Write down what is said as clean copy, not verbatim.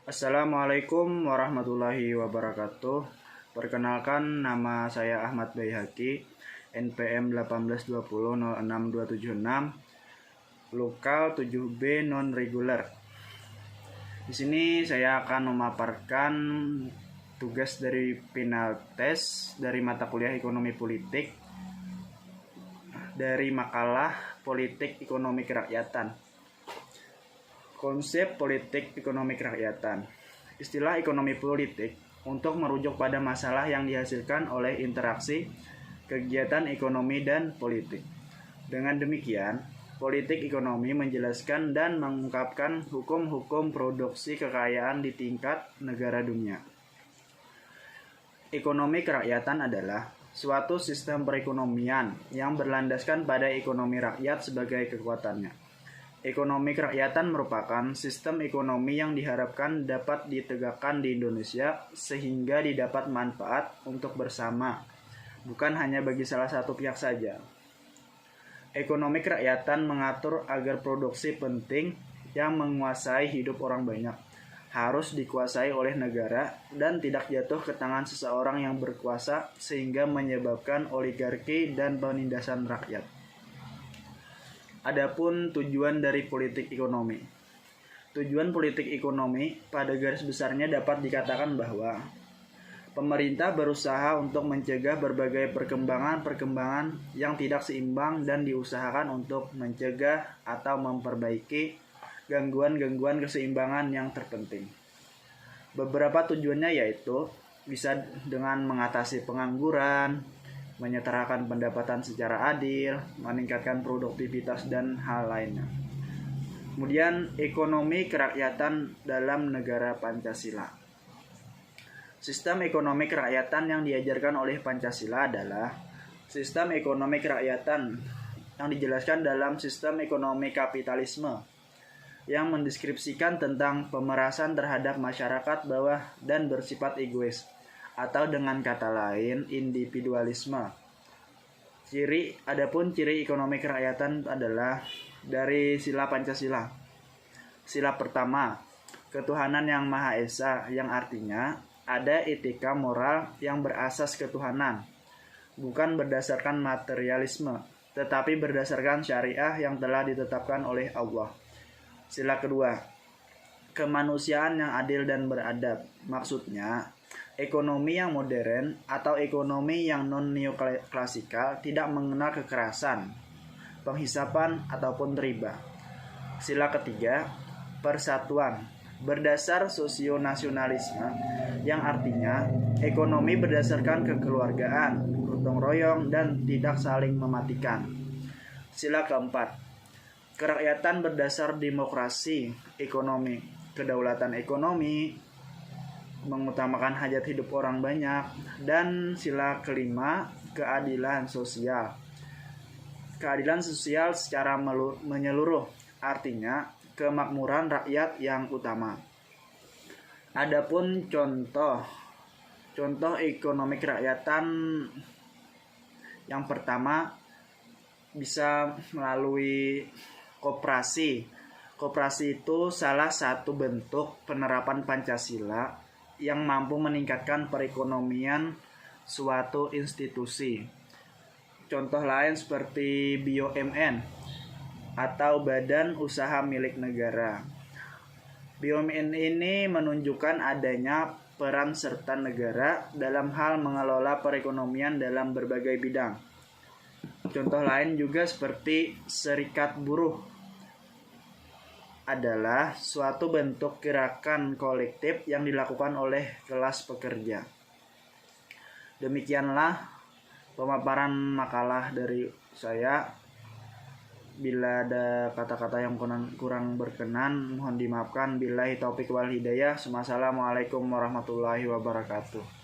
Assalamualaikum warahmatullahi wabarakatuh. Perkenalkan, nama saya Ahmad Baihaqi, NPM 182006276, lokal 7B non reguler. Di sini saya akan memaparkan tugas dari final tes dari mata kuliah Ekonomi Politik dari makalah Politik Ekonomi Kerakyatan. Konsep politik ekonomi kerakyatan. Istilah ekonomi politik untuk merujuk pada masalah yang dihasilkan oleh interaksi kegiatan ekonomi dan politik. Dengan demikian, politik ekonomi menjelaskan dan mengungkapkan hukum-hukum produksi kekayaan di tingkat negara dunia. Ekonomi kerakyatan adalah suatu sistem perekonomian yang berlandaskan pada ekonomi rakyat sebagai kekuatannya. Ekonomi kerakyatan merupakan sistem ekonomi yang diharapkan dapat ditegakkan di Indonesia sehingga didapat manfaat untuk bersama, bukan hanya bagi salah satu pihak saja. Ekonomi kerakyatan mengatur agar produksi penting yang menguasai hidup orang banyak harus dikuasai oleh negara dan tidak jatuh ke tangan seseorang yang berkuasa sehingga menyebabkan oligarki dan penindasan rakyat. Adapun tujuan dari politik ekonomi. Tujuan politik ekonomi pada garis besarnya dapat dikatakan bahwa pemerintah berusaha untuk mencegah berbagai perkembangan yang tidak seimbang dan diusahakan untuk mencegah atau memperbaiki gangguan-gangguan keseimbangan yang terpenting. Beberapa tujuannya yaitu bisa dengan mengatasi pengangguran, menyetarakan pendapatan secara adil, meningkatkan produktivitas, dan hal lainnya. Kemudian, ekonomi kerakyatan dalam negara Pancasila. Sistem ekonomi kerakyatan yang diajarkan oleh Pancasila adalah sistem ekonomi kerakyatan yang dijelaskan dalam sistem ekonomi kapitalisme yang mendeskripsikan tentang pemerasan terhadap masyarakat bawah dan bersifat egois, atau dengan kata lain individualisme. Adapun ciri ekonomi kerakyatan adalah dari sila Pancasila. Sila pertama, ketuhanan yang Maha Esa, yang artinya ada etika moral yang berasas ketuhanan, bukan berdasarkan materialisme, tetapi berdasarkan syariah yang telah ditetapkan oleh Allah. Sila kedua, kemanusiaan yang adil dan beradab, maksudnya ekonomi yang modern atau ekonomi yang non-neoklasikal tidak mengenal kekerasan, penghisapan, ataupun riba. Sila ketiga, persatuan berdasar sosionasionalisme yang artinya ekonomi berdasarkan kekeluargaan, gotong royong, dan tidak saling mematikan. Sila keempat, kerakyatan berdasar demokrasi ekonomi, kedaulatan ekonomi, mengutamakan hajat hidup orang banyak. Dan sila kelima, keadilan sosial. Keadilan sosial secara menyeluruh, artinya kemakmuran rakyat yang utama. Adapun contoh ekonomi kerakyatan yang pertama bisa melalui koperasi. Koperasi itu salah satu bentuk penerapan Pancasila yang mampu meningkatkan perekonomian suatu institusi. Contoh lain seperti BUMN atau Badan Usaha Milik Negara. BUMN ini menunjukkan adanya peran serta negara dalam hal mengelola perekonomian dalam berbagai bidang. Contoh lain juga seperti serikat buruh adalah suatu bentuk gerakan kolektif yang dilakukan oleh kelas pekerja. Demikianlah pemaparan makalah dari saya. Bila ada kata-kata yang kurang berkenan, mohon dimaafkan. Billahi taufik wal hidayah. Wassalamualaikum warahmatullahi wabarakatuh.